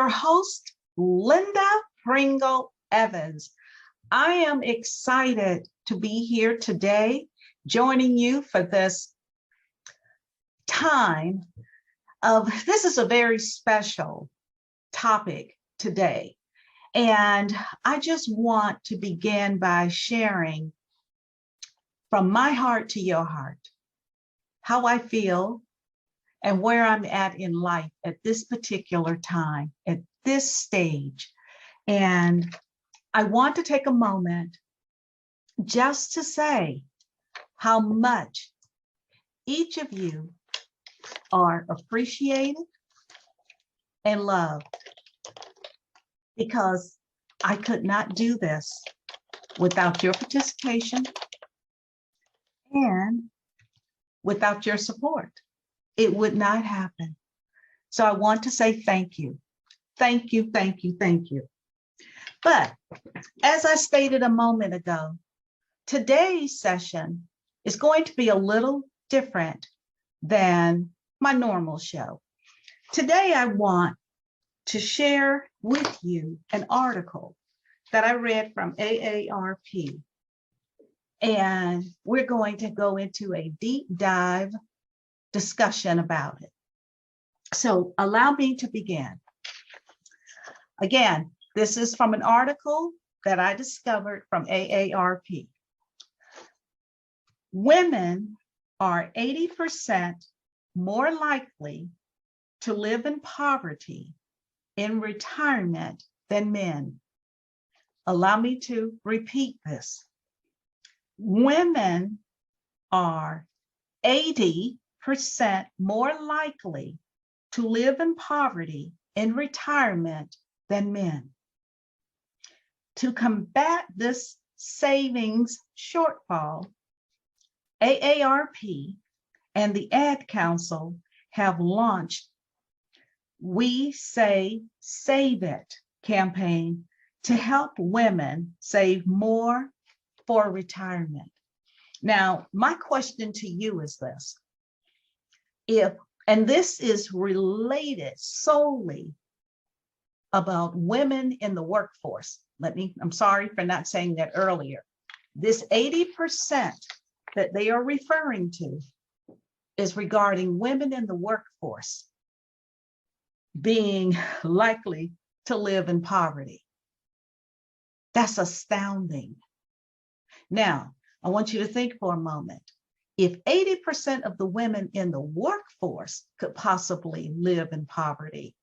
your host, Linda Pringle Evans. I am excited to be here today, joining you for this time this is a very special topic today. And I just want to begin by sharing from my heart to your heart, how I feel and where I'm at in life at this particular time, at this stage. And I want to take a moment just to say how much each of you are appreciated and loved, because I could not do this without your participation and without your support. It would not happen. So I want to say thank you. Thank you, thank you, thank you. But as I stated a moment ago, today's session is going to be a little different than my normal show. Today, I want to share with you an article that I read from AARP. And we're going to go into a deep dive discussion about it. So allow me to begin. Again, this is from an article that I discovered from AARP. Women are 80% more likely to live in poverty in retirement than men. Allow me to repeat this. Women are 80% more likely to live in poverty in retirement than men. To combat this savings shortfall, AARP and the Ad Council have launched We Say Save It campaign to help women save more for retirement. Now, my question to you is this. And this is related solely about women in the workforce. I'm sorry for not saying that earlier. This 80% that they are referring to is regarding women in the workforce being likely to live in poverty. That's astounding. Now, I want you to think for a moment. If 80% of the women in the workforce could possibly live in poverty,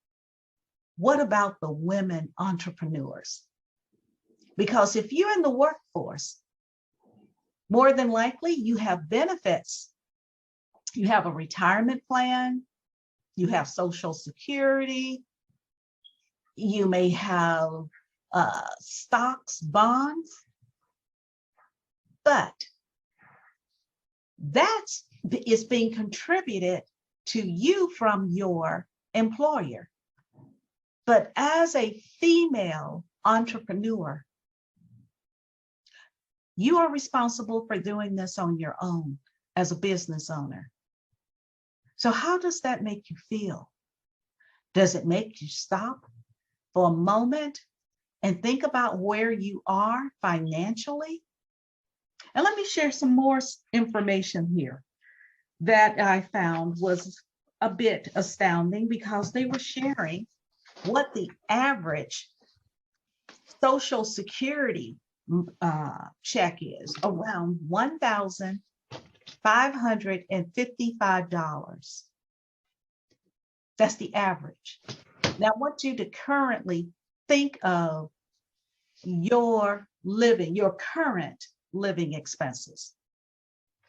what about the women entrepreneurs? Because if you're in the workforce, more than likely you have benefits. You have a retirement plan, you have Social Security, you may have stocks, bonds, but that is being contributed to you from your employer. But as a female entrepreneur, you are responsible for doing this on your own as a business owner. So how does that make you feel? Does it make you stop for a moment and think about where you are financially? And let me share some more information here that I found was a bit astounding, because they were sharing what the average Social Security check is, around $1,555. That's the average. Now, I want you to currently think of your current living expenses.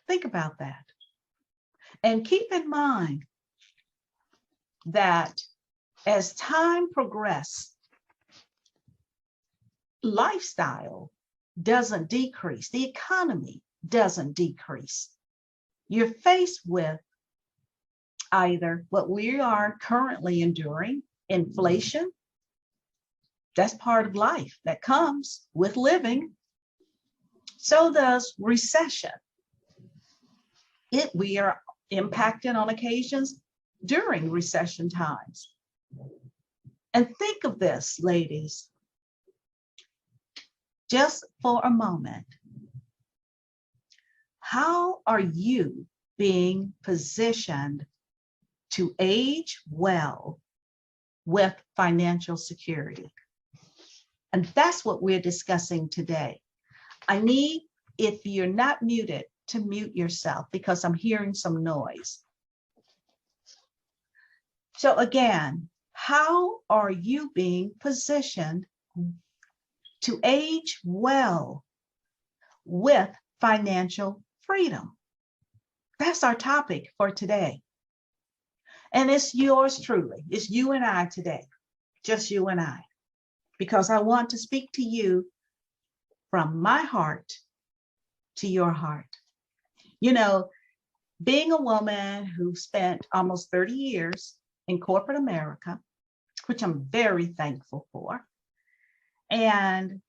Think about that. And keep in mind that as time progresses, lifestyle doesn't decrease. The economy doesn't decrease. You're faced with either what we are currently enduring, inflation. That's part of life that comes with living. So does recession. We are impacted on occasions during recession times. And think of this, ladies, just for a moment. How are you being positioned to age well with financial security? And that's what we're discussing today. I need, if you're not muted, to mute yourself because I'm hearing some noise. So again, how are you being positioned to age well with financial freedom? That's our topic for today. And it's yours truly. It's you and I today, just you and I, because I want to speak to you from my heart to your heart. You know, being a woman who spent almost 30 years in corporate America, which I'm very thankful for, and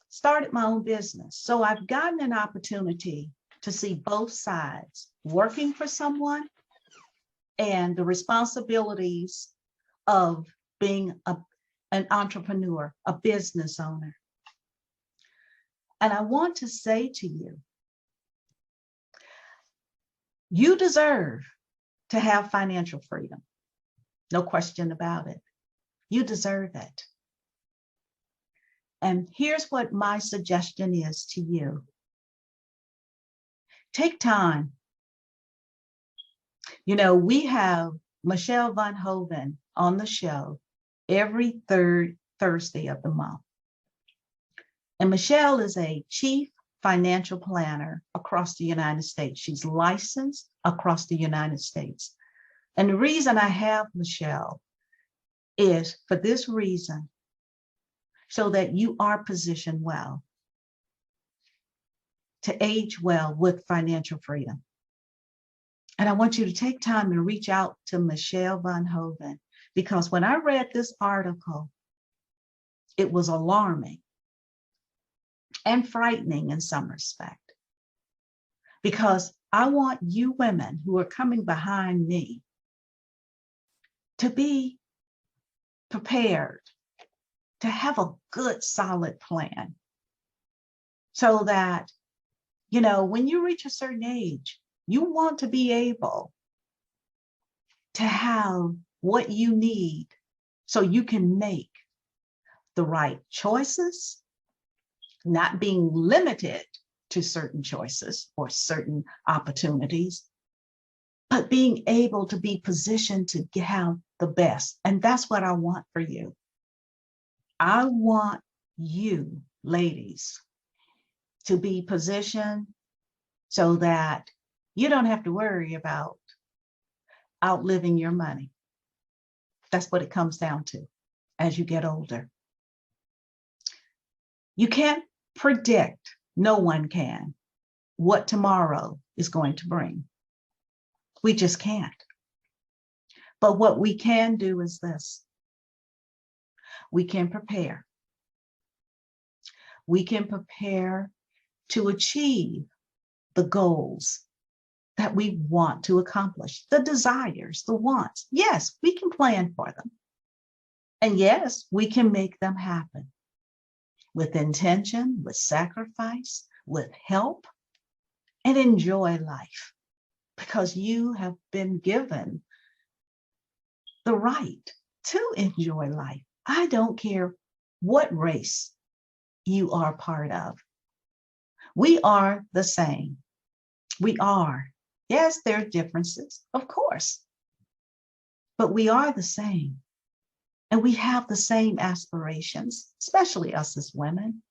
started my own business. So I've gotten an opportunity to see both sides, working for someone and the responsibilities of being an entrepreneur, a business owner. And I want to say to you, you deserve to have financial freedom. No question about it. You deserve it. And here's what my suggestion is to you. Take time. You know, we have Michelle Van Hoven on the show every third Thursday of the month. And Michelle is a chief financial planner across the United States. She's licensed across the United States. And the reason I have Michelle is for this reason, so that you are positioned well to age well with financial freedom. And I want you to take time and reach out to Michelle Van Hoven, because when I read this article, it was alarming and frightening in some respect, because I want you women who are coming behind me to be prepared, to have a good, solid plan, so that, you know, when you reach a certain age, you want to be able to have what you need so you can make the right choices, not being limited to certain choices or certain opportunities, but being able to be positioned to have the best. And that's what I want for you. I want you, ladies, to be positioned so that you don't have to worry about outliving your money. That's what it comes down to as you get older. You can't predict, no one can, what tomorrow is going to bring. We just can't. But what we can do is this. We can prepare. We can prepare to achieve the goals that we want to accomplish, the desires, the wants. Yes, we can plan for them. And yes, we can make them happen with intention, with sacrifice, with help, and enjoy life, because you have been given the right to enjoy life. I don't care what race you are part of. We are the same. We are. Yes, there are differences, of course, but we are the same. And we have the same aspirations, especially us as women.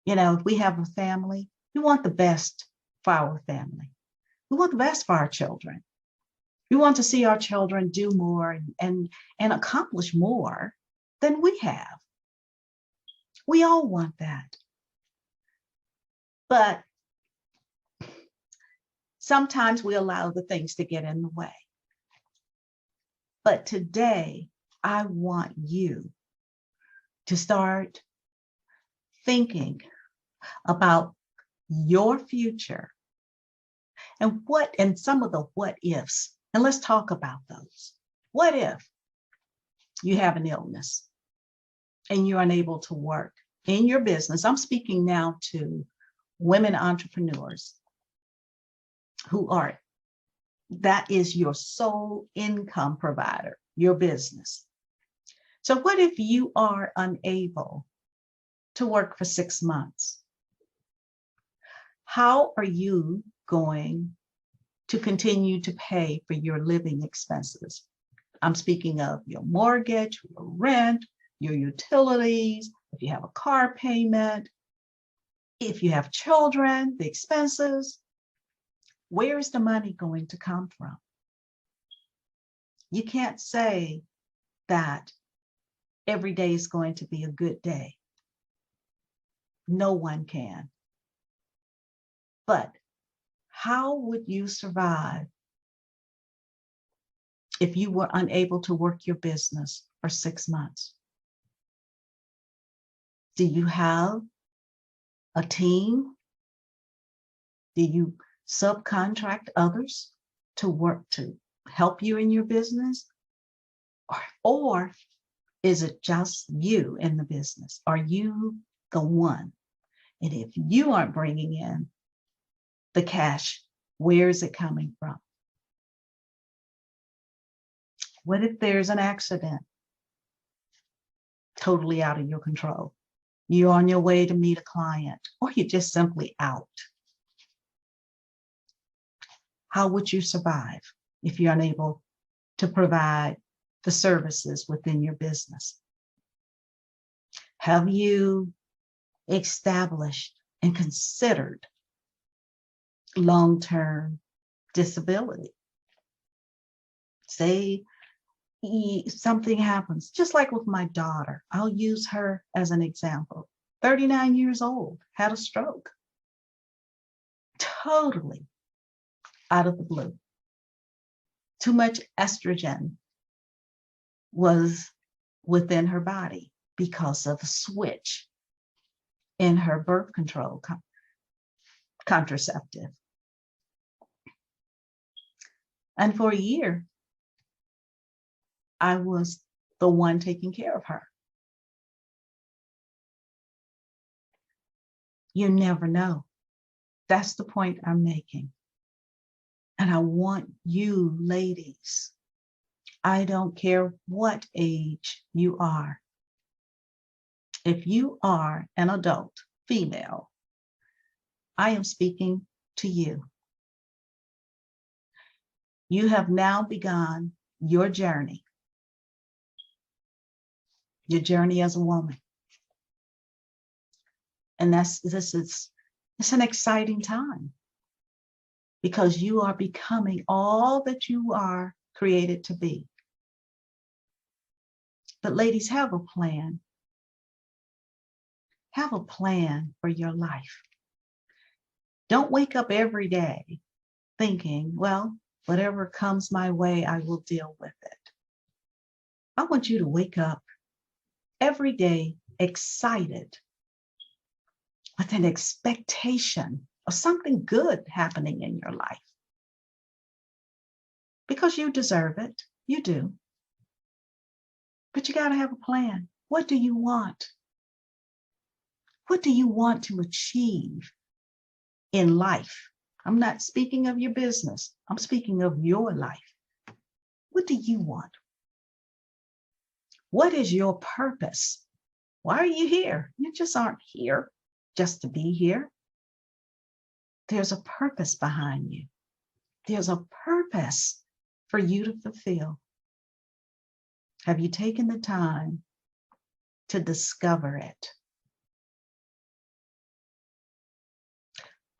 You know, if we have a family, we want the best for our family. We want the best for our children. We want to see our children do more and accomplish more than we have. We all want that. But sometimes we allow the things to get in the way. But today, I want you to start thinking about your future and some of the what ifs. And let's talk about those. What if you have an illness and you're unable to work in your business. I'm speaking now to women entrepreneurs who are, that is your sole income provider, your business. So what if you are unable to work for 6 months? How are you going to continue to pay for your living expenses? I'm speaking of your mortgage, your rent, your utilities, if you have a car payment, if you have children, the expenses. Where is the money going to come from? You can't say that every day is going to be a good day. No one can. But how would you survive if you were unable to work your business for 6 months? Do you have a team? Do you subcontract others to work to help you in your business? Or is it just you in the business? Are you the one? And if you aren't bringing in the cash, where is it coming from? What if there's an accident? Totally out of your control. You're on your way to meet a client, or you're just simply out. How would you survive if you're unable to provide the services within your business? Have you established and considered long-term disability? Say something happens, just like with my daughter. I'll use her as an example. 39 years old, had a stroke. Totally out of the blue. Too much estrogen was within her body because of a switch in her birth control contraceptive. And for a year, I was the one taking care of her. You never know. That's the point I'm making. And I want you ladies, I don't care what age you are. If you are an adult, female, I am speaking to you. You have now begun your journey as a woman. And it's an exciting time because you are becoming all that you are created to be. But ladies, have a plan. Have a plan for your life. Don't wake up every day thinking, well, whatever comes my way, I will deal with it. I want you to wake up every day excited with an expectation of something good happening in your life. Because you deserve it. You do. But you got to have a plan. What do you want? What do you want to achieve in life? I'm not speaking of your business. I'm speaking of your life. What do you want? What is your purpose? Why are you here? You just aren't here just to be here. There's a purpose behind you. There's a purpose for you to fulfill. Have you taken the time to discover it?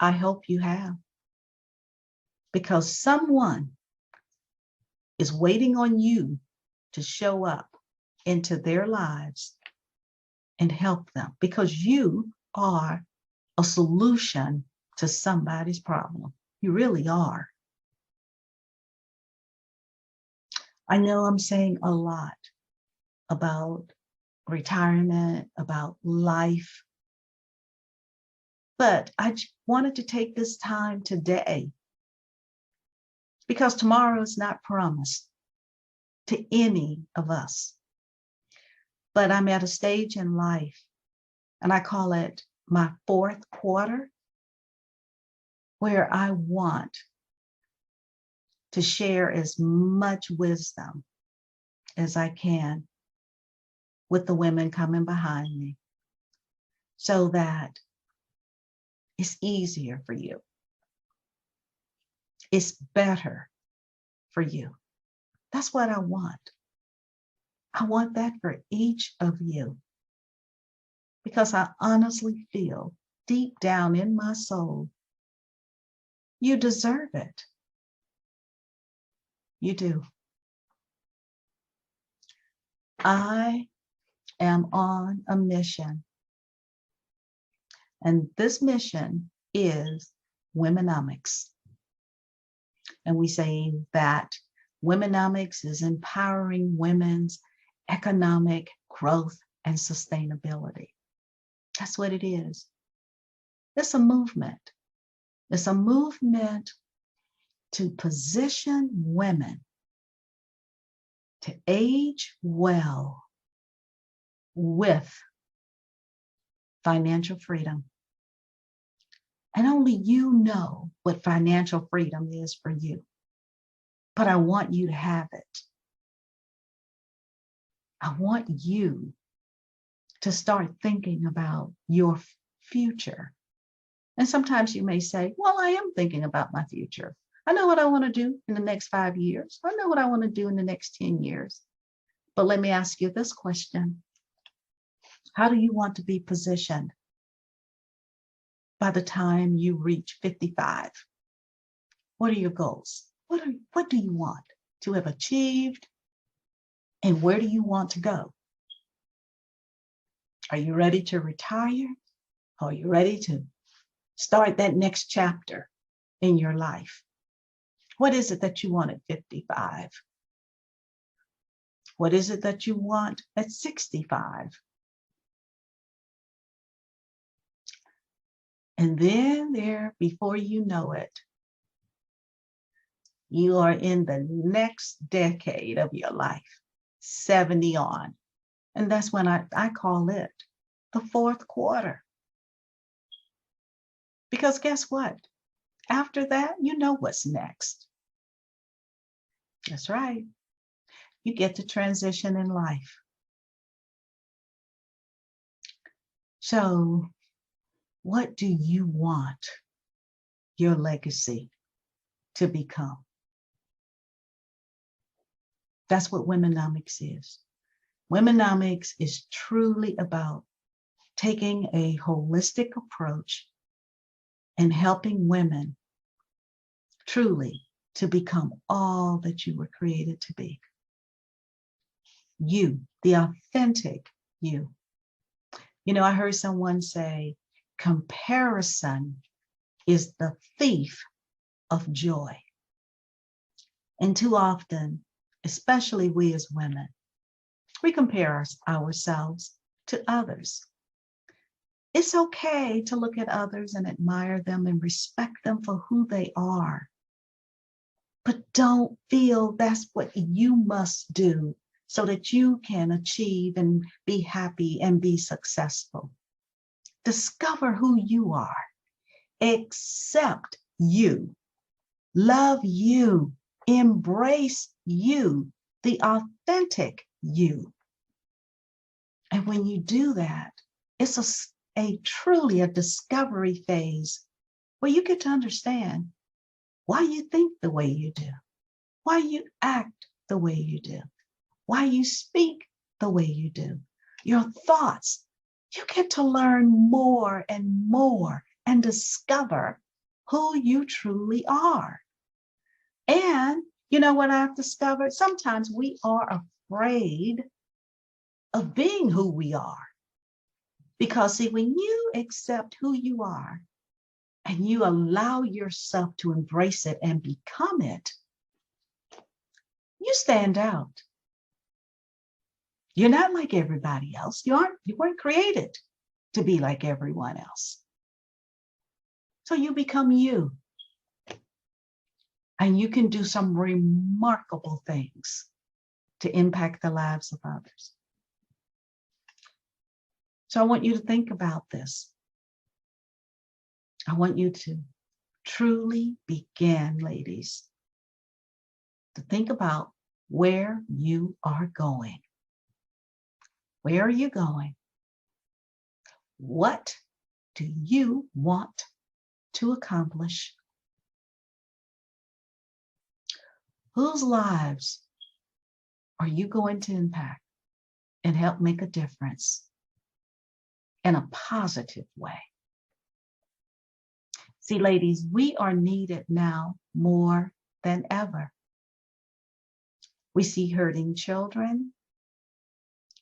I hope you have, because someone is waiting on you to show up into their lives and help them, because you are a solution to somebody's problem. You really are. I know I'm saying a lot about retirement, about life, but I wanted to take this time today because tomorrow is not promised to any of us. but I'm at a stage in life, and I call it my fourth quarter, where I want to share as much wisdom as I can with the women coming behind me so that it's easier for you. It's better for you. That's what I want. I want that for each of you, because I honestly feel deep down in my soul, you deserve it. You do. I am on a mission, and this mission is WomenNomics. And we say that WomenNomics is empowering women's economic growth and sustainability. That's what it is. It's a movement. It's a movement to position women to age well with financial freedom. And only you know what financial freedom is for you. But I want you to have it. I want you to start thinking about your future. And sometimes you may say, well, I am thinking about my future. I know what I want to do in the next 5 years. I know what I want to do in the next 10 years. But let me ask you this question. How do you want to be positioned by the time you reach 55? What are your goals? What do you want to have achieved? And where do you want to go? Are you ready to retire? Are you ready to start that next chapter in your life? What is it that you want at 55? What is it that you want at 65? And then there, before you know it, you are in the next decade of your life, 70 on. And that's when I call it the fourth quarter. Because guess what? After that, you know what's next. That's right. You get to transition in life. So, what do you want your legacy to become? That's what WomenNomics is. WomenNomics is truly about taking a holistic approach and helping women truly to become all that you were created to be. You, the authentic you. You know, I heard someone say, comparison is the thief of joy. And too often, especially we as women, we compare ourselves to others. It's okay to look at others and admire them and respect them for who they are. But don't feel that's what you must do so that you can achieve and be happy and be successful. Discover who you are. Accept you. Love you. Embrace you, the authentic you. And when you do that, it's truly a discovery phase where you get to understand why you think the way you do, why you act the way you do, why you speak the way you do, your thoughts. You get to learn more and discover who you truly are. And you know what I've discovered? Sometimes we are afraid of being who we are. Because see, when you accept who you are and you allow yourself to embrace it and become it, you stand out. You're not like everybody else. You weren't created to be like everyone else. So you become you. And you can do some remarkable things to impact the lives of others. So I want you to think about this. I want you to truly begin, ladies, to think about where you are going. Where are you going? What do you want to accomplish? Whose lives are you going to impact and help make a difference in a positive way? See, ladies, we are needed now more than ever. We see hurting children.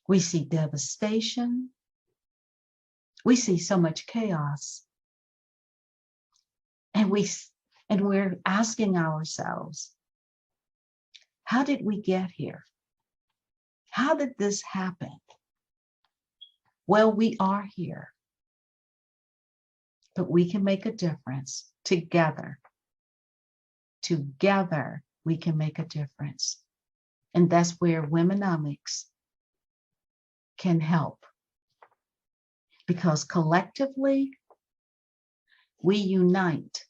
We see devastation. We see so much chaos. And we're asking ourselves, how did we get here? How did this happen? Well, we are here, but we can make a difference together. Together, we can make a difference. And that's where WomeNomics can help. Because collectively, we unite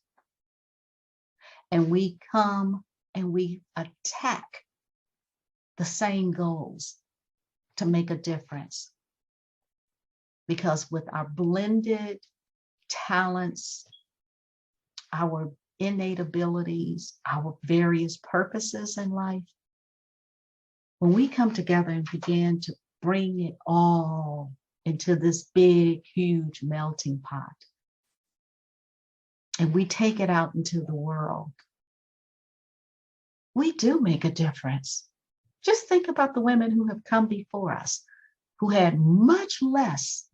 and we come and we attack the same goals to make a difference. Because with our blended talents, our innate abilities, our various purposes in life, when we come together and begin to bring it all into this big, huge melting pot, and we take it out into the world, we do make a difference. Just think about the women who have come before us, who had much less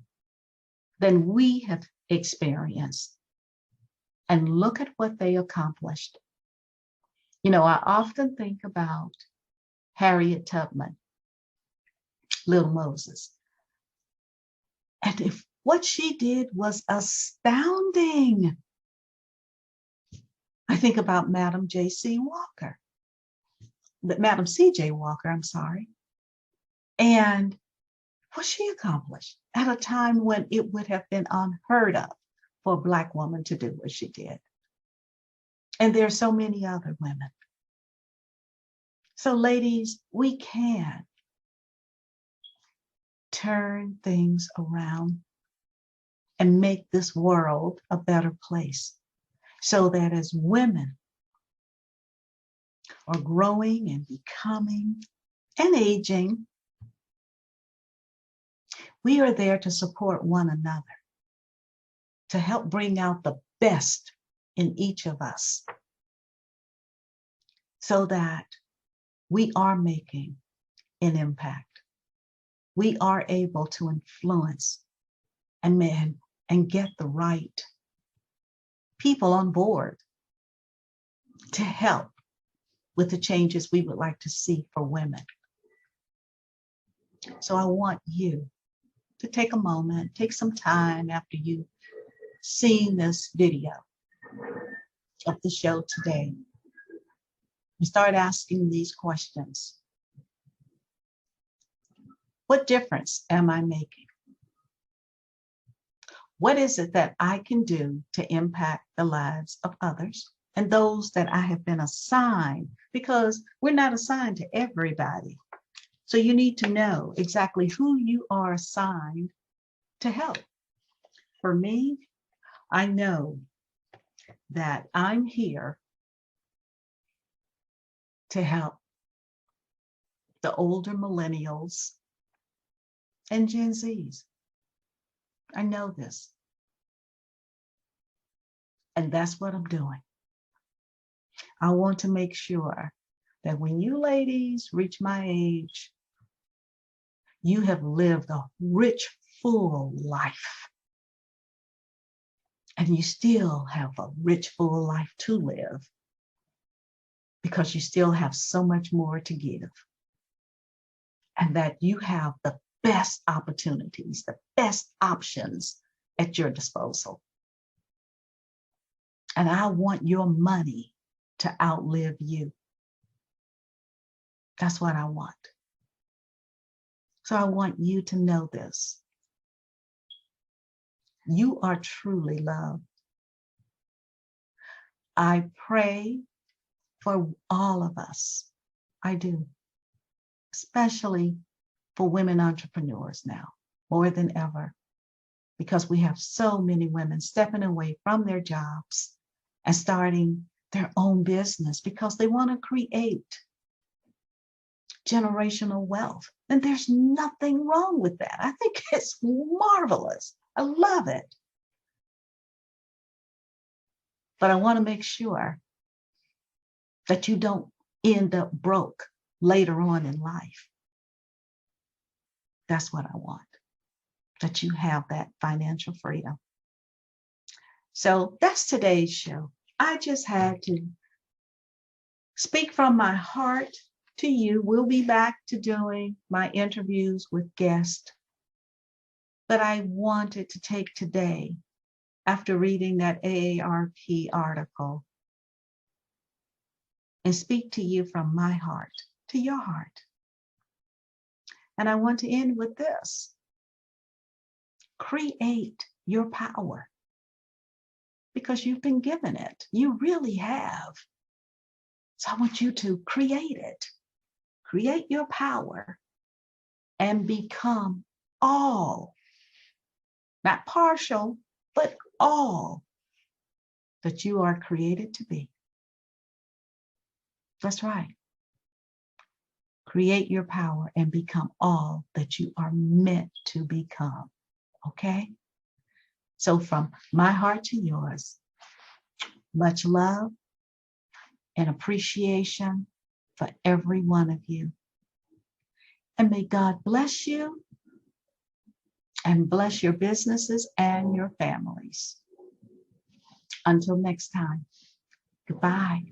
than we have experienced. And look at what they accomplished. You know, I often think about Harriet Tubman, Little Moses. And if what she did was astounding. I think about Madam C.J. Walker, I'm sorry. And what she accomplished at a time when it would have been unheard of for a Black woman to do what she did. And there are so many other women. So ladies, we can turn things around and make this world a better place so that as women are growing and becoming and aging, we are there to support one another, to help bring out the best in each of us so that we are making an impact. We are able to influence and get the right people on board to help with the changes we would like to see for women. So I want you to take a moment, take some time after you've seen this video of the show today and start asking these questions. What difference am I making? What is it that I can do to impact the lives of others and those that I have been assigned? Because we're not assigned to everybody. So you need to know exactly who you are assigned to help. For me, I know that I'm here to help the older millennials and Gen Zs. I know this. And that's what I'm doing. I want to make sure that when you ladies reach my age, you have lived a rich, full life. And you still have a rich, full life to live because you still have so much more to give. And that you have the best opportunities, the best options at your disposal. And I want your money to outlive you. That's what I want. So I want you to know this. You are truly loved. I pray for all of us. I do, especially for women entrepreneurs now, more than ever, because we have so many women stepping away from their jobs and starting their own business because they want to create generational wealth. And there's nothing wrong with that. I think it's marvelous. I love it. But I want to make sure that you don't end up broke later on in life. That's what I want, that you have that financial freedom. So that's today's show. I just had to speak from my heart to you. We'll be back to doing my interviews with guests. But I wanted to take today, after reading that AARP article, and speak to you from my heart to your heart. And I want to end with this. Create your power, because you've been given it. You really have. So I want you to create it. Create your power and become all, not partial, but all that you are created to be. That's right. Create your power and become all that you are meant to become. Okay? So from my heart to yours, much love and appreciation for every one of you. And may God bless you and bless your businesses and your families. Until next time, goodbye.